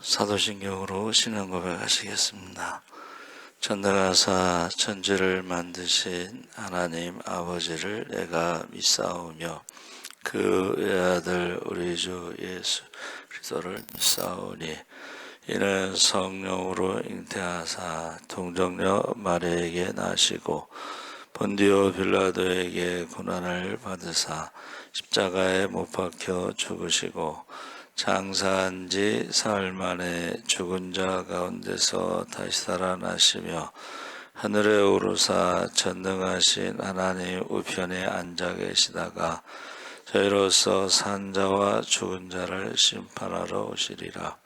사도신경으로 신앙 고백하시겠습니다. 전능하사 천지를 만드신 하나님 아버지를 내가 믿사오며 그 외아들 우리 주 예수 그리스도를 믿사오니 이는 성령으로 잉태하사 동정녀 마리아에게 나시고 본디오 빌라도에게 고난을 받으사 십자가에 못 박혀 죽으시고 장사한 지 사흘 만에 죽은 자 가운데서 다시 살아나시며 하늘에 오르사 전능하신 하나님 우편에 앉아 계시다가 저희로서 산 자와 죽은 자를 심판하러 오시리라.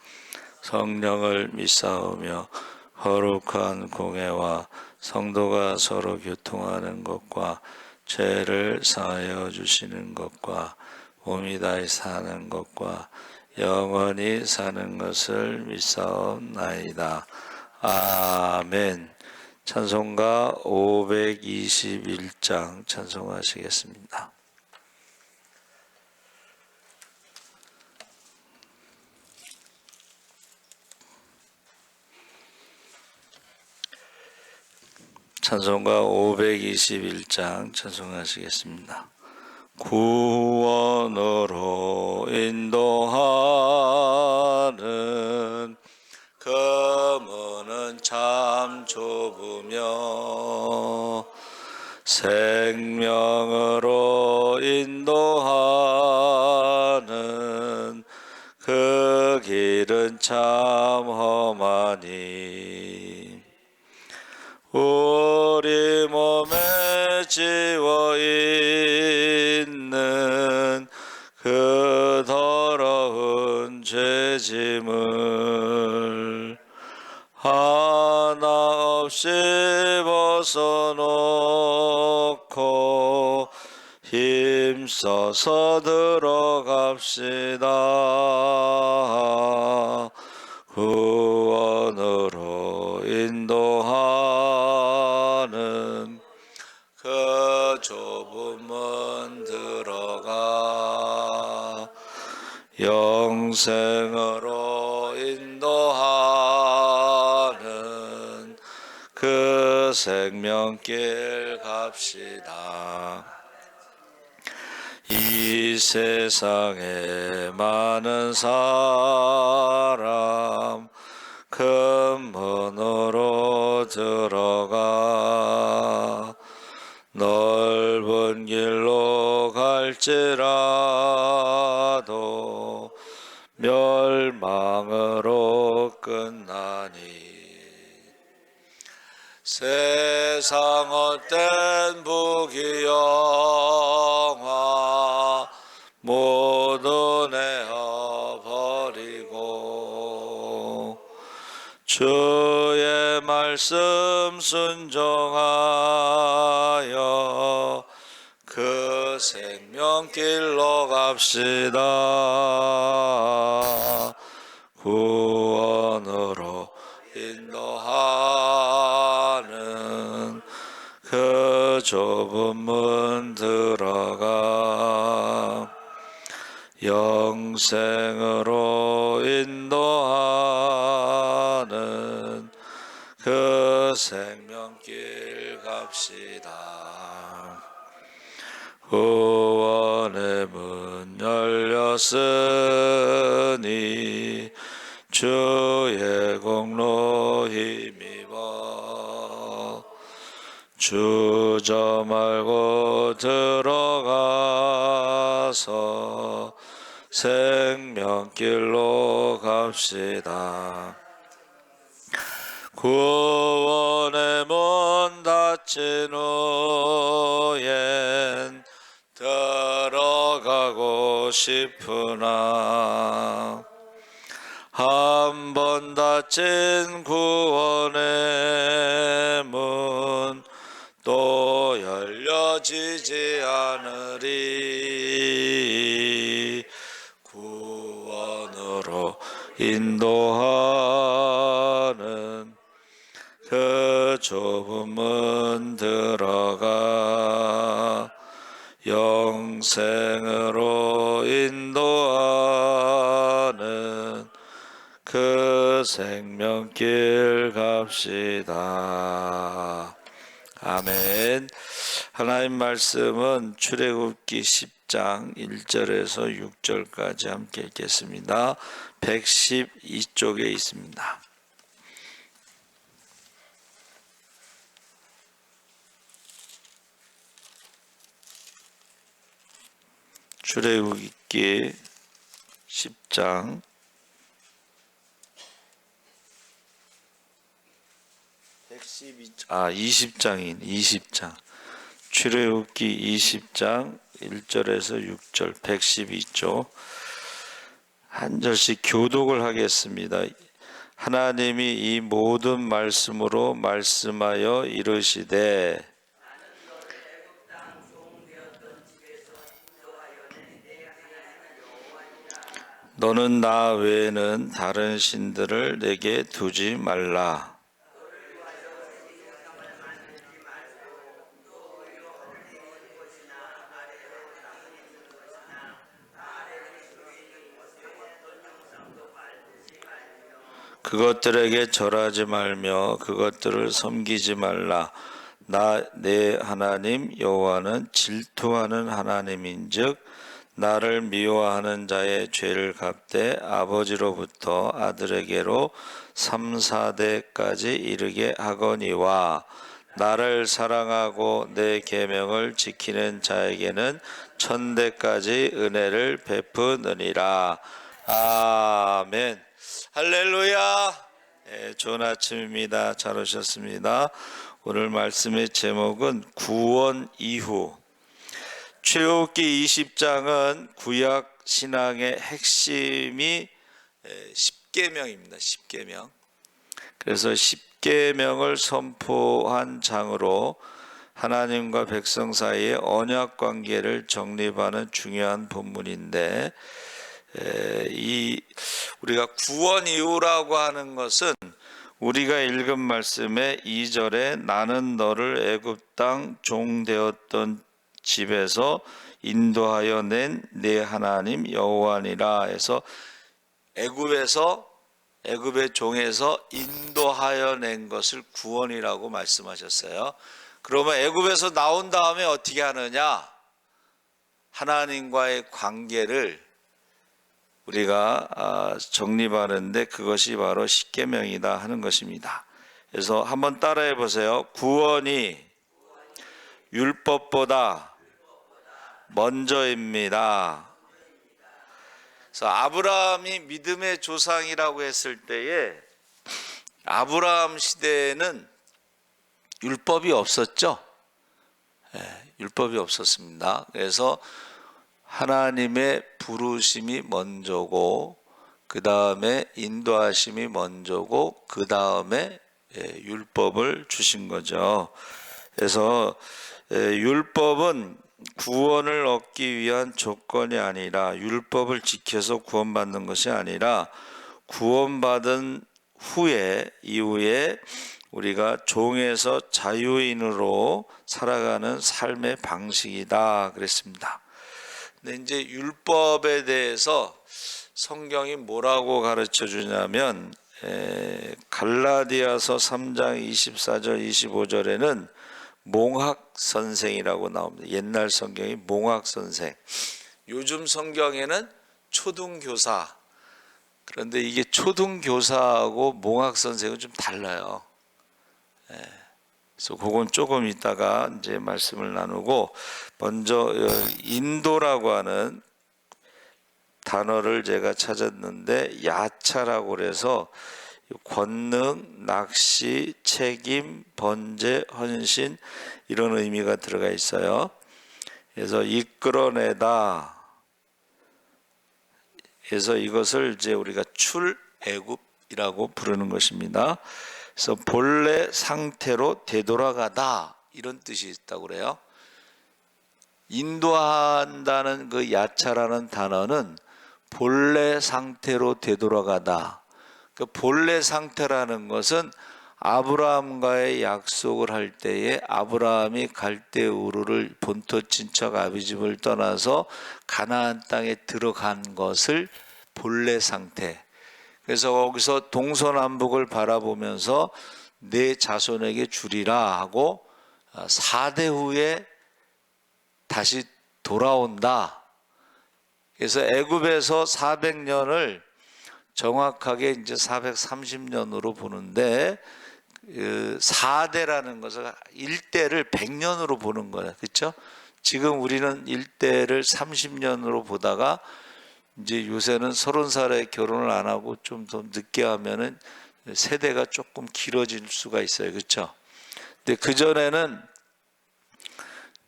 성령을 믿사오며 거룩한 공회와 성도가 서로 교통하는 것과 죄를 사하여 주시는 것과 몸이 다시 사는 것과 영원히 사는 것을 믿사옵나이다. 아멘. 찬송가 521장 찬송하시겠습니다. 찬송가 521장 찬송하시겠습니다. 구원으로 인도하는 그 문은 참 좁으며 생명으로 인도하는 그 길은 참 험하니 우리 몸에 지워 있는 그 더러운 죄짐을 하나 없이 벗어놓고 힘써서 들어갑시다. 구원으로 인도하는 그 좁은 문 들어가 영생으로 인도하는 그 생명길 갑시다. 이 세상에 많은 사람 큰 문으로 들어가 넓은 길로 갈지라도 멸망으로 끝나니 세상 헛된 부귀영화 모두 내어버리고 주의 말씀 순종하여 그 생명길로 갑시다. 구원으로 인도하는 그 좁은 문 들어가 영생으로 인도하는 그 생명길 갑시다. 구원의 문 열렸으니 주의 공로 힘입어 주저 말고 들어가서 생명길로 갑시다. 구원의 문 닫힌 후엔 들어가고 싶으나 한 번 닫힌 구원의 문 또 열려지지 않으리. 구원으로 인도하는 그 좁은 문 들어가 영생으로 인도하는 그 생명길 갑시다. 아멘. 하나님 말씀은 출애굽기 10장 1절에서 6절까지 함께 읽겠습니다. 112쪽에 있습니다. 출애굽기 10장 20장 출애굽기 20장 1절에서 6절 112쪽 한 절씩 교독을 하겠습니다. 하나님이 이 모든 말씀으로 말씀하여 이르시되 너는 나 외에는 다른 신들을 내게 두지 말라. 그것들에게 절하지 말며 그것들을 섬기지 말라. 나 내 하나님 여호와는 질투하는 하나님인즉 나를 미워하는 자의 죄를 갚되 아버지로부터 아들에게로 3, 4대까지 이르게 하거니와 나를 사랑하고 내 계명을 지키는 자에게는 1000대까지 은혜를 베푸느니라. 아멘. 할렐루야. 좋은 아침입니다. 잘 오셨습니다. 오늘 말씀의 제목은 구원 이후. 출애굽기 20장은 구약 신앙의 핵심이 10계명입니다. 10계명. 그래서 10계명을 선포한 장으로 하나님과 백성 사이의 언약 관계를 정립하는 중요한 본문인데, 우리가 구원 이후라고 하는 것은 우리가 읽은 말씀의 2절에 나는 너를 애굽 땅 종 되었던 집에서 인도하여 낸 내 하나님 여호와니라 해서 애굽의 종에서 인도하여 낸 것을 구원이라고 말씀하셨어요. 그러면 애굽에서 나온 다음에 어떻게 하느냐? 하나님과의 관계를 우리가 정립하는데 그것이 바로 십계명이다 하는 것입니다. 그래서 한번 따라해 보세요. 구원이 율법보다 먼저입니다. 그래서 아브라함이 믿음의 조상이라고 했을 때에 아브라함 시대에는 율법이 없었죠. 율법이 없었습니다. 그래서 하나님의 부르심이 먼저고 그 다음에 인도하심이 먼저고 그 다음에 율법을 주신 거죠. 그래서 율법은 구원을 얻기 위한 조건이 아니라 율법을 지켜서 구원받는 것이 아니라 구원받은 이후에 우리가 종에서 자유인으로 살아가는 삶의 방식이다 그랬습니다. 근데 이제 율법에 대해서 성경이 뭐라고 가르쳐 주냐면 갈라디아서 3장 24절 25절에는 몽학선생이라고 나옵니다. 옛날 성경이 몽학선생, 요즘 성경에는 초등교사. 그런데 이게 초등교사하고 몽학선생은 좀 달라요. 그래서 그건 조금 이따가 이제 말씀을 나누고, 먼저 인도라고 하는 단어를 제가 찾았는데 야차라고 그래서 권능, 낚시, 책임, 번제, 헌신 이런 의미가 들어가 있어요. 그래서 이끌어내다. 그래서 이것을 이제 우리가 출애굽이라고 부르는 것입니다. 그래서 본래 상태로 되돌아가다 이런 뜻이 있다고 그래요. 인도한다는 그 야차라는 단어는 본래 상태로 되돌아가다. 그 본래 상태라는 것은 아브라함과의 약속을 할 때에 아브라함이 갈대 우르를 본토 친척 아비집을 떠나서 가나안 땅에 들어간 것을 본래 상태. 그래서 거기서 동서남북을 바라보면서 내 자손에게 주리라 하고 4대 후에 다시 돌아온다. 그래서 애굽에서 400년을 정확하게 이제 430년으로 보는데 4대라는 것은 1대를 100년으로 보는 거예요. 그렇죠? 지금 우리는 1대를 30년으로 보다가 이제 요새는 30살에 결혼을 안 하고 좀 더 늦게 하면은 세대가 조금 길어질 수가 있어요. 그렇죠? 근데 그전에는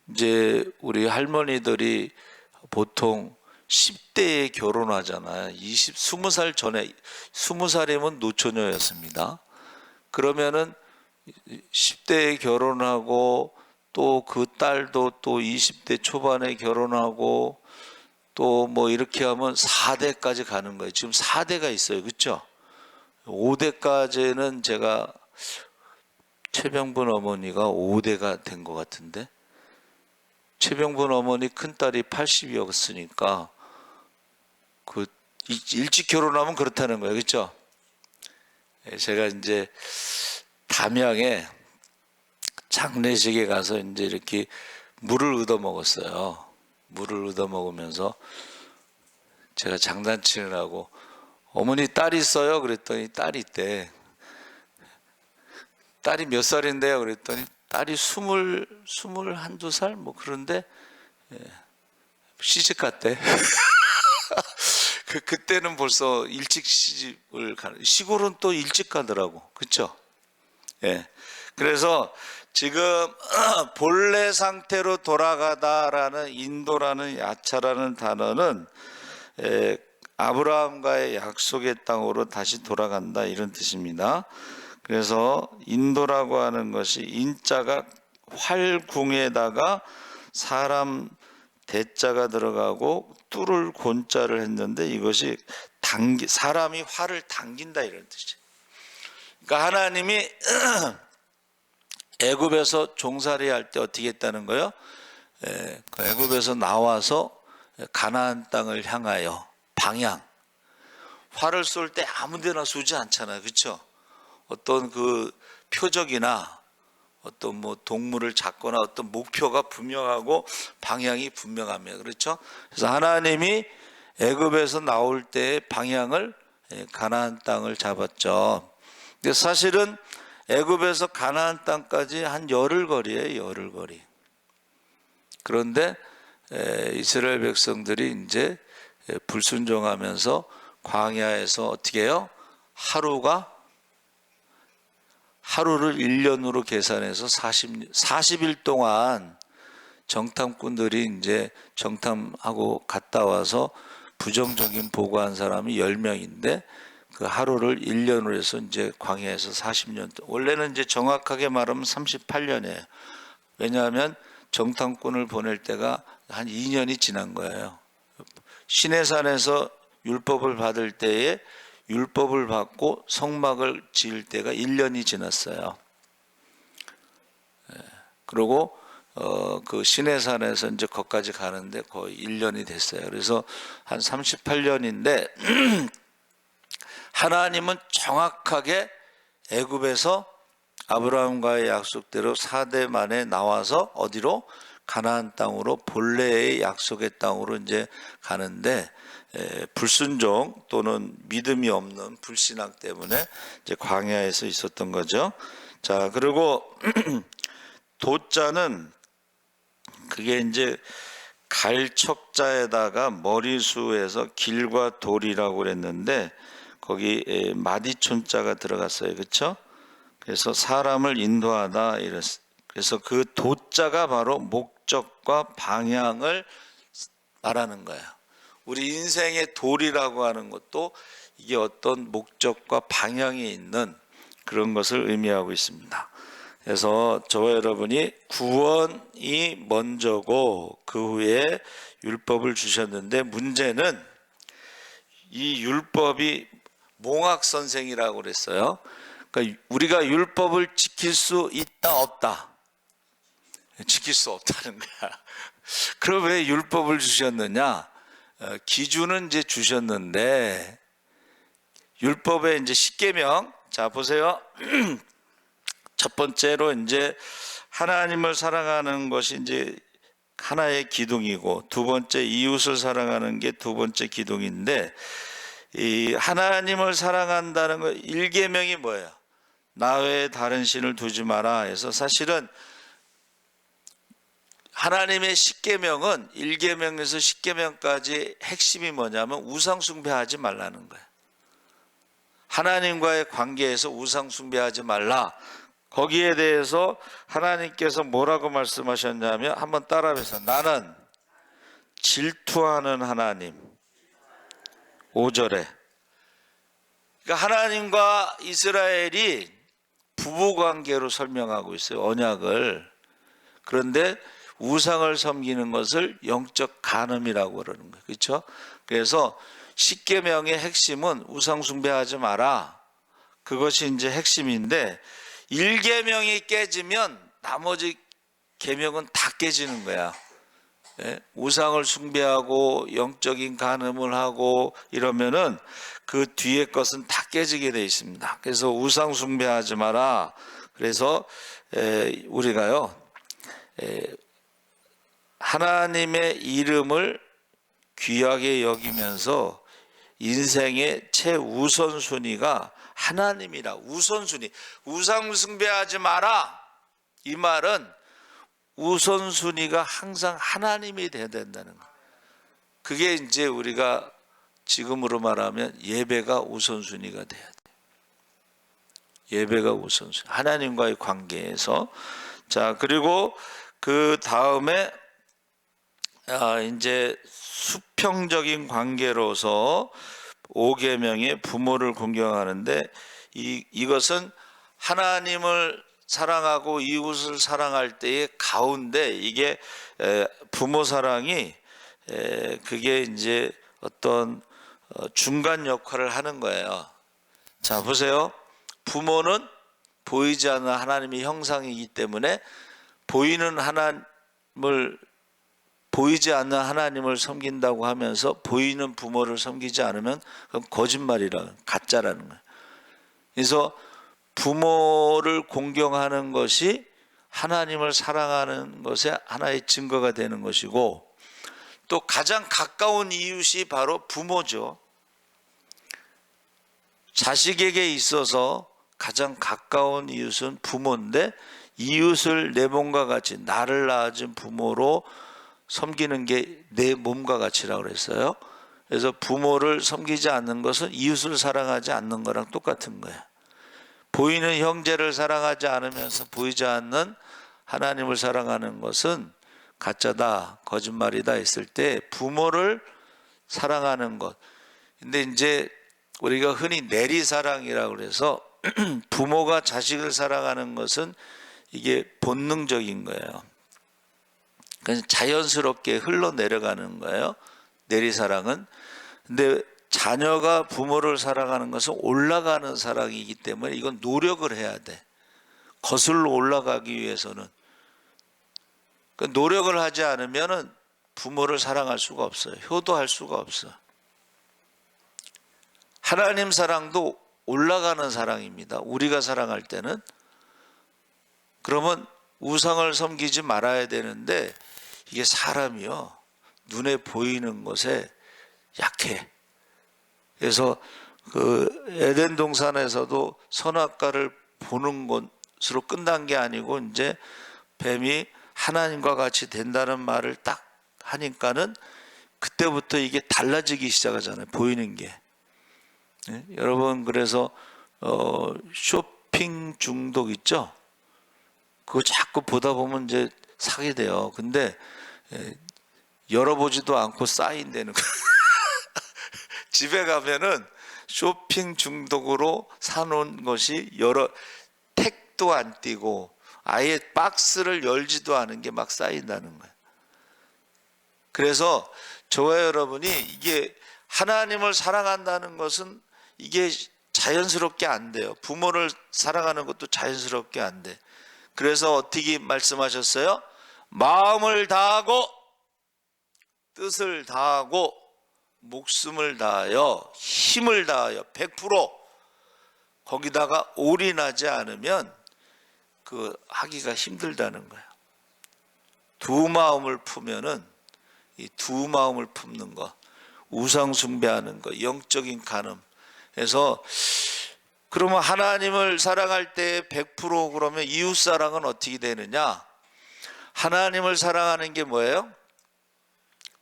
이제 우리 할머니들이 보통 10대에 결혼하잖아요. 20살 전에 20살이면 노처녀였습니다. 그러면은 10대에 결혼하고 또 그 딸도 또 20대 초반에 결혼하고 또 뭐 이렇게 하면 4대까지 가는 거예요. 지금 4대가 있어요. 그렇죠? 5대까지는 제가 최병분 어머니가 5대가 된 것 같은데 최병분 어머니 큰딸이 80이었으니까 그 일찍 결혼하면 그렇다는 거예요. 그렇죠? 제가 이제 담양에 장례식에 가서 이제 이렇게 물을 얻어 먹었어요. 물을 얻어 먹으면서 제가 장난치느라고 어머니 딸 있어요? 그랬더니 딸이 있대. 딸이 몇 살인데요? 그랬더니 딸이 21~22살? 뭐 그런데 시집 갔대. 그때는 벌써 일찍 시집을 가는, 시골은 또 일찍 가더라고. 그렇죠? 예. 그래서 지금 본래 상태로 돌아가다라는 인도라는 야차라는 단어는 아브라함과의 약속의 땅으로 다시 돌아간다 이런 뜻입니다. 그래서 인도라고 하는 것이 인자가 활궁에다가 사람 대자가 들어가고 뚫을 곤자를 했는데 이것이 사람이 활을 당긴다 이런 뜻이에요. 그러니까 하나님이 애굽에서 종살이 할 때 어떻게 했다는 거예요? 그 애굽에서 나와서 가나안 땅을 향하여 방향. 활을 쏠 때 아무데나 쏘지 않잖아요. 그렇죠? 어떤 그 표적이나 어떤 뭐 동물을 잡거나 어떤 목표가 분명하고 방향이 분명하며 그렇죠? 그래서 하나님이 애굽에서 나올 때의 방향을 가나안 땅을 잡았죠. 근데 사실은 애굽에서 가나안 땅까지 한 열흘 거리예요. 열흘 거리. 그런데 이스라엘 백성들이 이제 불순종하면서 광야에서 어떻게 해요? 하루를 1년으로 계산해서 40일 동안 정탐꾼들이 이제 정탐하고 갔다 와서 부정적인 보고한 사람이 10명인데 그 하루를 1년으로 해서 이제 광야에서 40년, 원래는 이제 정확하게 말하면 38년이에요. 왜냐하면 정탐꾼을 보낼 때가 한 2년이 지난 거예요. 시내산에서 율법을 받을 때에 율법을 받고 성막을 지을 때가 1년이 지났어요. 그리고 그 시내산에서 이제 거기까지 가는데 거의 1년이 됐어요. 그래서 한 38년인데 하나님은 정확하게 애굽에서 아브라함과의 약속대로 4대 만에 나와서 어디로? 가나안 땅으로, 본래의 약속의 땅으로 이제 가는데 불순종 또는 믿음이 없는 불신앙 때문에 이제 광야에서 있었던 거죠. 자, 그리고 도자는 그게 이제 갈척자에다가 머리수에서 길과 돌이라고 그랬는데 거기 마디촌자가 들어갔어요. 그렇죠? 그래서 사람을 인도하다 이랬어요. 그래서 그 도자가 바로 목적과 방향을 말하는 거예요. 우리 인생의 돌이라고 하는 것도 이게 어떤 목적과 방향이 있는 그런 것을 의미하고 있습니다. 그래서 저와 여러분이 구원이 먼저고 그 후에 율법을 주셨는데 문제는 이 율법이 몽학선생이라고 그랬어요. 그러니까 우리가 율법을 지킬 수 있다 없다? 지킬 수 없다는 거야. 그럼 왜 율법을 주셨느냐? 기준은 이제 주셨는데 율법의 이제 10계명. 자, 보세요. 첫 번째로 이제 하나님을 사랑하는 것이 이제 하나의 기둥이고, 두 번째 이웃을 사랑하는 게 두 번째 기둥인데, 이 하나님을 사랑한다는 거 1계명이 뭐예요? 나 외에 다른 신을 두지 마라 해서, 사실은 하나님의 10계명은 1계명에서 10계명까지 핵심이 뭐냐면 우상 숭배하지 말라는 거예요. 하나님과의 관계에서 우상 숭배하지 말라. 거기에 대해서 하나님께서 뭐라고 말씀하셨냐면, 한번 따라해서, 나는 질투하는 하나님. 5절에. 그러니까 하나님과 이스라엘이 부부관계로 설명하고 있어요, 언약을. 그런데 우상을 섬기는 것을 영적 간음이라고 그러는 거예요. 그렇죠? 그래서 10계명의 핵심은 우상 숭배하지 마라. 그것이 이제 핵심인데, 1계명이 깨지면 나머지 계명은 다 깨지는 거야. 예? 우상을 숭배하고 영적인 간음을 하고 이러면은 그 뒤에 것은 다 깨지게 되어 있습니다. 그래서 우상 숭배하지 마라. 그래서 우리가요, 하나님의 이름을 귀하게 여기면서 인생의 최우선순위가 하나님이라. 우선순위. 우상 숭배하지 마라. 이 말은 우선순위가 항상 하나님이 돼야 된다는 거예요. 그게 이제 우리가 지금으로 말하면 예배가 우선순위가 돼야 돼요. 예배가 우선순위. 하나님과의 관계에서. 자, 그리고 그 다음에 이제 수평적인 관계로서 5계명의 부모를 공경하는데, 이것은 하나님을 사랑하고 이웃을 사랑할 때의 가운데, 이게 부모 사랑이 그게 이제 어떤 중간 역할을 하는 거예요. 자, 보세요. 부모는 보이지 않는 하나님의 형상이기 때문에 보이지 않는 하나님을 섬긴다고 하면서 보이는 부모를 섬기지 않으면 그건 거짓말이라, 가짜라는 거예요. 그래서 부모를 공경하는 것이 하나님을 사랑하는 것의 하나의 증거가 되는 것이고, 또 가장 가까운 이웃이 바로 부모죠. 자식에게 있어서 가장 가까운 이웃은 부모인데, 이웃을 내 몸과 같이, 나를 낳아준 부모로 섬기는 게 내 몸과 같이라고 그랬어요. 그래서 부모를 섬기지 않는 것은 이웃을 사랑하지 않는 거랑 똑같은 거예요. 보이는 형제를 사랑하지 않으면서 보이지 않는 하나님을 사랑하는 것은 가짜다, 거짓말이다 했을 때 부모를 사랑하는 것. 근데 이제 우리가 흔히 내리사랑이라고 그래서 부모가 자식을 사랑하는 것은 이게 본능적인 거예요. 그래서 자연스럽게 흘러내려가는 거예요, 내리사랑은. 근데 자녀가 부모를 사랑하는 것은 올라가는 사랑이기 때문에 이건 노력을 해야 돼. 거슬러 올라가기 위해서는. 그러니까 노력을 하지 않으면 부모를 사랑할 수가 없어요. 효도할 수가 없어. 하나님 사랑도 올라가는 사랑입니다. 우리가 사랑할 때는. 그러면 우상을 섬기지 말아야 되는데, 이게 사람이요, 눈에 보이는 것에 약해. 그래서 그 에덴 동산에서도 선악과를 보는 것으로 끝난 게 아니고, 이제 뱀이 하나님과 같이 된다는 말을 딱 하니까는 그때부터 이게 달라지기 시작하잖아요, 보이는 게. 네? 여러분, 그래서 쇼핑 중독 있죠? 그거 자꾸 보다 보면 이제 사게 돼요. 근데 열어보지도 않고 사인되는 거예요. 집에 가면은 쇼핑 중독으로 사놓은 것이 택도 안 띄고 아예 박스를 열지도 않은 게 막 쌓인다는 거예요. 그래서 저와 여러분이 이게 하나님을 사랑한다는 것은 이게 자연스럽게 안 돼요. 부모를 사랑하는 것도 자연스럽게 안 돼. 그래서 어떻게 말씀하셨어요? 마음을 다하고 뜻을 다하고 목숨을 다하여 힘을 다하여 100% 거기다가 올인하지 않으면 그 하기가 힘들다는 거예요. 두 마음을 품으면은 이 두 마음을 품는 것, 우상 숭배하는 것, 영적인 간음. 그래서 그러면 하나님을 사랑할 때 100% 그러면 이웃 사랑은 어떻게 되느냐? 하나님을 사랑하는 게 뭐예요?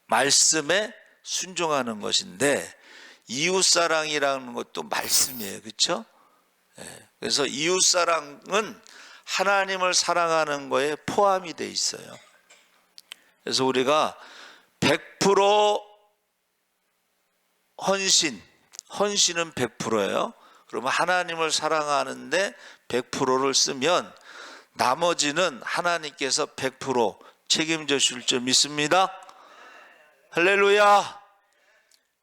말씀에 순종하는 것인데 이웃 사랑이라는 것도 말씀이에요. 그렇죠? 그래서 이웃 사랑은 하나님을 사랑하는 거에 포함이 돼 있어요. 그래서 우리가 100% 헌신은 100%예요. 그러면 하나님을 사랑하는데 100%를 쓰면 나머지는 하나님께서 100% 책임져 주실 줄 믿습니다. 할렐루야.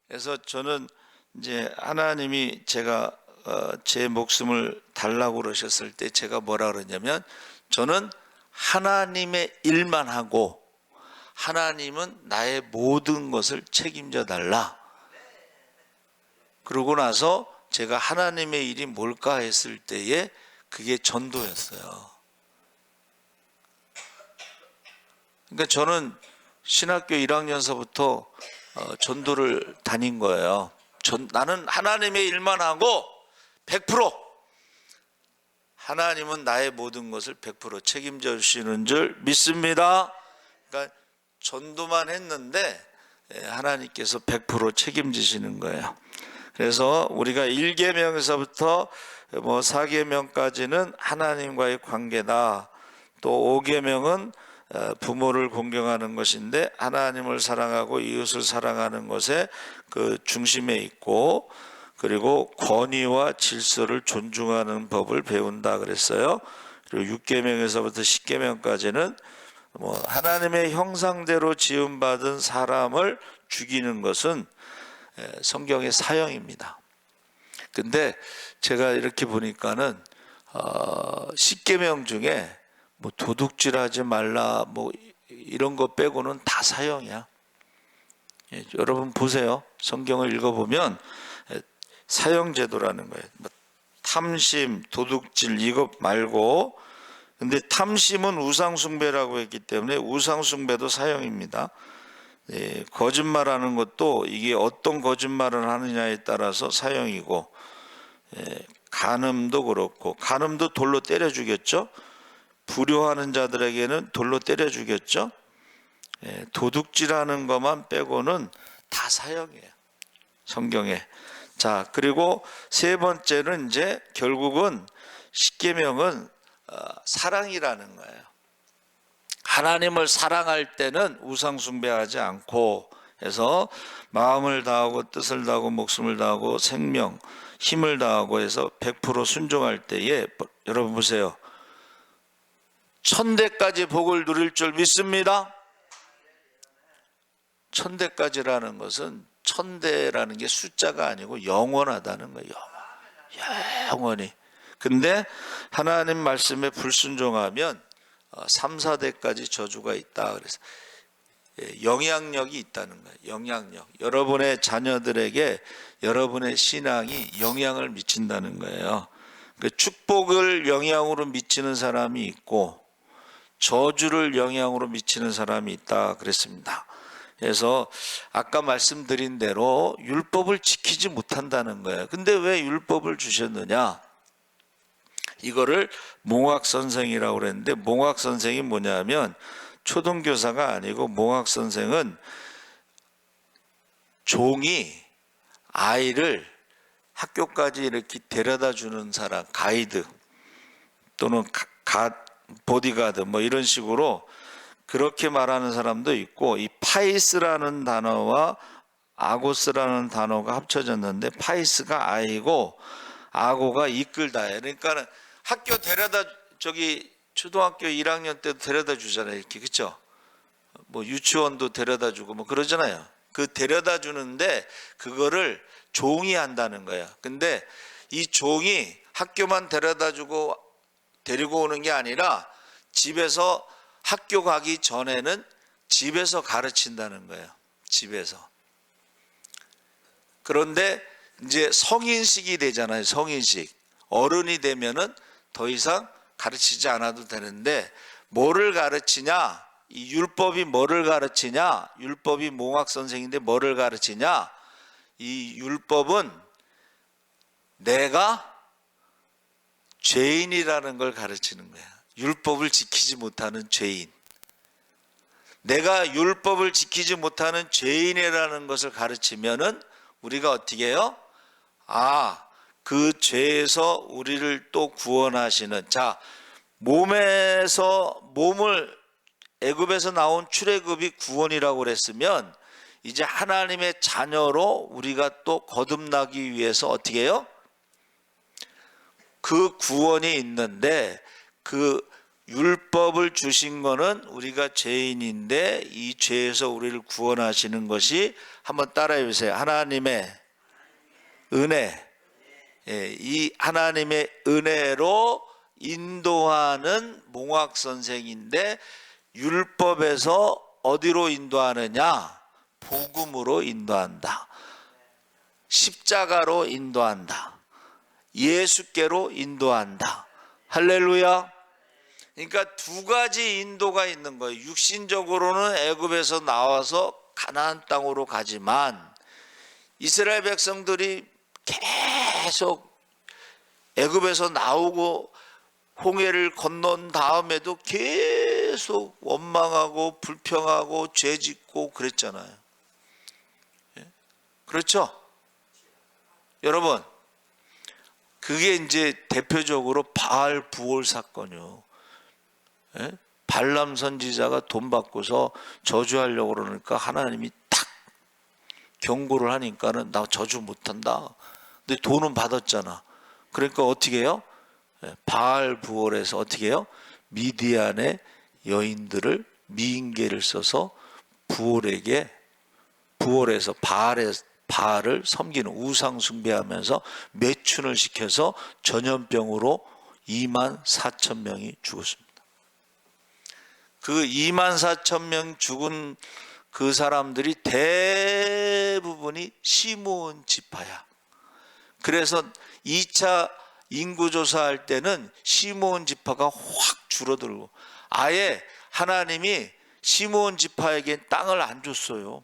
그래서 저는 이제 하나님이 제가 제 목숨을 달라고 그러셨을 때 제가 뭐라 그러냐면 저는 하나님의 일만 하고 하나님은 나의 모든 것을 책임져 달라. 그러고 나서 제가 하나님의 일이 뭘까 했을 때에 그게 전도였어요. 그러니까 저는 신학교 1학년서부터 전도를 다닌 거예요. 나는 하나님의 일만 하고 100% 하나님은 나의 모든 것을 100% 책임져 주시는 줄 믿습니다. 그러니까 전도만 했는데 하나님께서 100% 책임지시는 거예요. 그래서 우리가 1계명에서부터 4계명까지는 하나님과의 관계다. 또 5계명은 부모를 공경하는 것인데 하나님을 사랑하고 이웃을 사랑하는 것에 그 중심에 있고, 그리고 권위와 질서를 존중하는 법을 배운다 그랬어요. 그리고 6계명에서부터 10계명까지는 하나님의 형상대로 지음받은 사람을 죽이는 것은 성경의 사형입니다. 근데 제가 이렇게 보니까는 10계명 중에 도둑질하지 말라 이런 거 빼고는 다 사형이야. 여러분 보세요. 성경을 읽어보면 사형제도라는 거예요. 탐심, 도둑질 이거 말고, 근데 탐심은 우상숭배라고 했기 때문에 우상숭배도 사형입니다. 거짓말하는 것도 이게 어떤 거짓말을 하느냐에 따라서 사형이고, 간음도 그렇고, 간음도 돌로 때려 죽였죠. 불효하는 자들에게는 돌로 때려 죽였죠. 도둑질하는 것만 빼고는 다 사형이에요, 성경에. 자, 그리고 세 번째는 이제 결국은 십계명은 사랑이라는 거예요. 하나님을 사랑할 때는 우상 숭배하지 않고 해서 마음을 다하고 뜻을 다하고 목숨을 다하고 생명, 힘을 다하고 해서 100% 순종할 때에 여러분 보세요. 1000대까지 복을 누릴 줄 믿습니다. 1000대까지라는 것은 1000대라는 게 숫자가 아니고 영원하다는 거예요. 영원히. 근데 하나님 말씀에 불순종하면 3, 4대까지 저주가 있다. 그래서 영향력이 있다는 거예요. 영향력. 여러분의 자녀들에게 여러분의 신앙이 영향을 미친다는 거예요. 축복을 영향으로 미치는 사람이 있고 저주를 영향으로 미치는 사람이 있다 그랬습니다. 그래서 아까 말씀드린 대로 율법을 지키지 못한다는 거예요. 근데 왜 율법을 주셨느냐? 이거를 몽학선생이라고 그랬는데, 몽학선생이 뭐냐면 초등교사가 아니고 몽학선생은 종이 아이를 학교까지 이렇게 데려다 주는 사람, 가이드 또는 보디가드 이런 식으로 그렇게 말하는 사람도 있고, 이 파이스라는 단어와 아고스라는 단어가 합쳐졌는데 파이스가 아이고 아고가 이끌다예요. 그러니까 학교 데려다 초등학교 1학년 때도 데려다 주잖아요. 이렇게, 그렇죠? 유치원도 데려다 주고 그러잖아요. 그 데려다 주는데 그거를 종이 한다는 거야. 근데 이 종이 학교만 데려다 주고 데리고 오는 게 아니라 집에서 학교 가기 전에는 집에서 가르친다는 거예요. 집에서. 그런데 이제 성인식이 되잖아요. 성인식. 어른이 되면은 더 이상 가르치지 않아도 되는데, 뭐를 가르치냐? 이 율법이 뭐를 가르치냐? 율법이 몽학 선생인데 뭐를 가르치냐? 이 율법은 내가 죄인이라는 걸 가르치는 거야. 율법을 지키지 못하는 죄인. 내가 율법을 지키지 못하는 죄인이라는 것을 가르치면은 우리가 어떻게 해요? 그 죄에서 우리를 또 구원하시는, 자, 몸을 애굽에서 나온 출애굽이 구원이라고 그랬으면, 이제 하나님의 자녀로 우리가 또 거듭나기 위해서 어떻게 해요? 그 구원이 있는데, 그 율법을 주신 거는 우리가 죄인인데 이 죄에서 우리를 구원하시는 것이, 한번 따라해 보세요. 하나님의 은혜. 이 하나님의 은혜로 인도하는 몽학 선생인데, 율법에서 어디로 인도하느냐? 복음으로 인도한다. 십자가로 인도한다. 예수께로 인도한다. 할렐루야. 그러니까 두 가지 인도가 있는 거예요. 육신적으로는 애굽에서 나와서 가나안 땅으로 가지만, 이스라엘 백성들이 계속 애굽에서 나오고 홍해를 건넌 다음에도 계속 원망하고 불평하고 죄짓고 그랬잖아요. 그렇죠? 여러분, 그게 이제 대표적으로 바알 부올 사건이요. 발람 선지자가 돈 받고서 저주하려고 그러니까 하나님이 탁 경고를 하니까는 나 저주 못한다. 근데 돈은 받았잖아. 그러니까 어떻게 해요? 바알 부올에서 어떻게 해요? 미디안의 여인들을 미인계를 써서 부올에서 바알을 섬기는, 우상 숭배하면서 매춘을 시켜서 전염병으로 2만 4천 명이 죽었습니다. 그 2만 4천 명 죽은 그 사람들이 대부분이 시므온 지파야. 그래서 2차 인구조사할 때는 시므온 지파가 확 줄어들고, 아예 하나님이 시므온 지파에게 땅을 안 줬어요.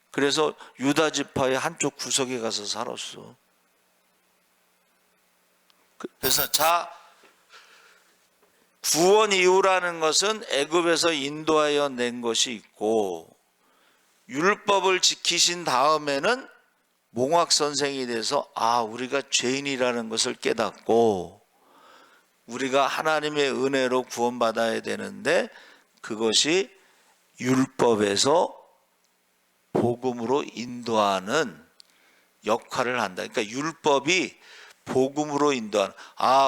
그래서 유다 지파의 한쪽 구석에 가서 살았어. 그래서 구원 이후라는 것은 애굽에서 인도하여 낸 것이 있고, 율법을 지키신 다음에는 몽학 선생이 돼서 우리가 죄인이라는 것을 깨닫고 우리가 하나님의 은혜로 구원받아야 되는데, 그것이 율법에서 복음으로 인도하는 역할을 한다. 그러니까 율법이 복음으로 인도하는,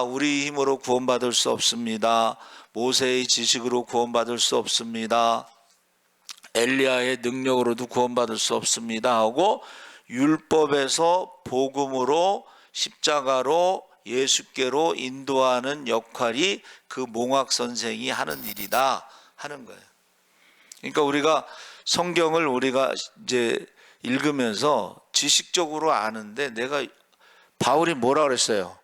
우리 힘으로 구원받을 수 없습니다. 모세의 지식으로 구원받을 수 없습니다. 엘리야의 능력으로도 구원받을 수 없습니다 하고, 율법에서 복음으로 십자가로 예수께로 인도하는 역할이 그 몽학 선생이 하는 일이다 하는 거예요. 그러니까 우리가 성경을 우리가 이제 읽으면서 지식적으로 아는데, 내가 바울이 뭐라 그랬어요?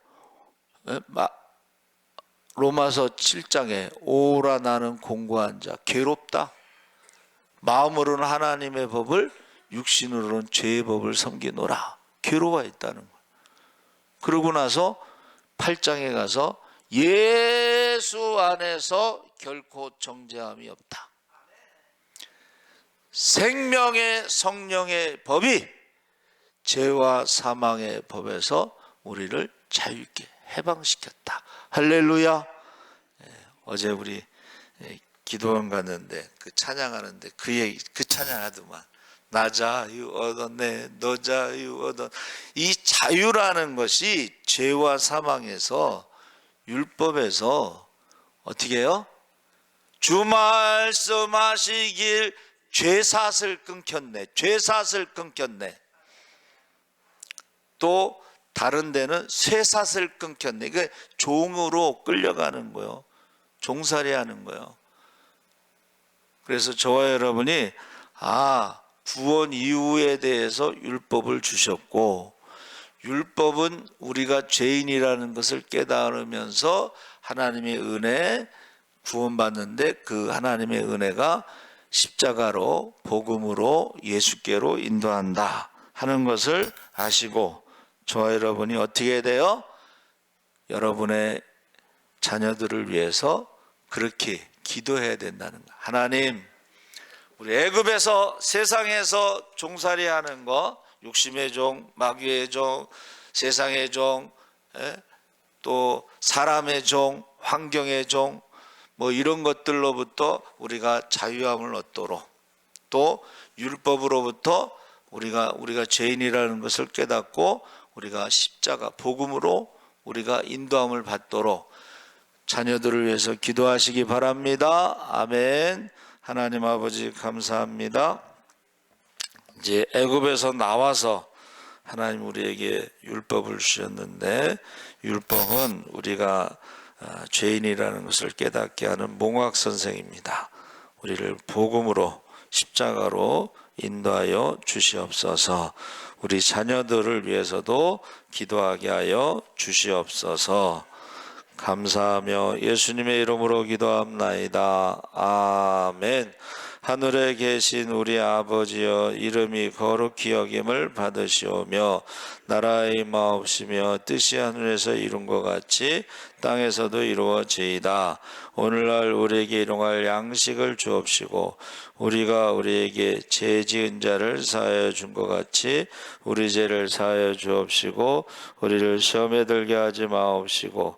로마서 7장에 오라 나는 공고한 자, 괴롭다. 마음으로는 하나님의 법을, 육신으로는 죄의 법을 섬기노라. 괴로워했다는 거예요. 그러고 나서 8장에 가서 예수 안에서 결코 정죄함이 없다. 생명의 성령의 법이 죄와 사망의 법에서 우리를 자유있게 해방시켰다. 할렐루야. 어제 우리 기도원 갔는데 그 찬양하는데 그 찬양하더만, 나 자유 얻었네, 너 자유 얻었네. 이 자유라는 것이 죄와 사망에서, 율법에서 어떻게 해요? 주 말씀하시길 죄사슬 끊겼네, 죄사슬 끊겼네. 또 다른 데는 쇠사슬 끊겼네. 이게 종으로 끌려가는 거예요. 종살이 하는 거예요. 그래서 저와 여러분이 구원 이후에 대해서 율법을 주셨고, 율법은 우리가 죄인이라는 것을 깨달으면서 하나님의 은혜 구원받는데, 그 하나님의 은혜가 십자가로 복음으로 예수께로 인도한다 하는 것을 아시고, 저와 여러분이 어떻게 돼요? 여러분의 자녀들을 위해서 그렇게 기도해야 된다는 거. 하나님, 우리 애굽에서 세상에서 종살이하는 거, 욕심의 종, 마귀의 종, 세상의 종, 또 사람의 종, 환경의 종, 뭐 이런 것들로부터 우리가 자유함을 얻도록, 또 율법으로부터 우리가 죄인이라는 것을 깨닫고 우리가 십자가 복음으로 우리가 인도함을 받도록 자녀들을 위해서 기도하시기 바랍니다. 아멘. 하나님 아버지 감사합니다. 이제 애굽에서 나와서 하나님 우리에게 율법을 주셨는데, 율법은 우리가 죄인이라는 것을 깨닫게 하는 몽학 선생입니다. 우리를 복음으로 십자가로 인도하여 주시옵소서. 우리 자녀들을 위해서도 기도하게 하여 주시옵소서. 감사하며 예수님의 이름으로 기도합나이다. 아멘. 하늘에 계신 우리 아버지여, 이름이 거룩히 여김을 받으시오며 나라의 임하옵시며 뜻이 하늘에서 이룬 것 같이 땅에서도 이루어지이다. 오늘날 우리에게 일용할 양식을 주옵시고, 우리가 우리에게 죄 지은 자를 사하여 준 것 같이 우리 죄를 사하여 주옵시고, 우리를 시험에 들게 하지 마옵시고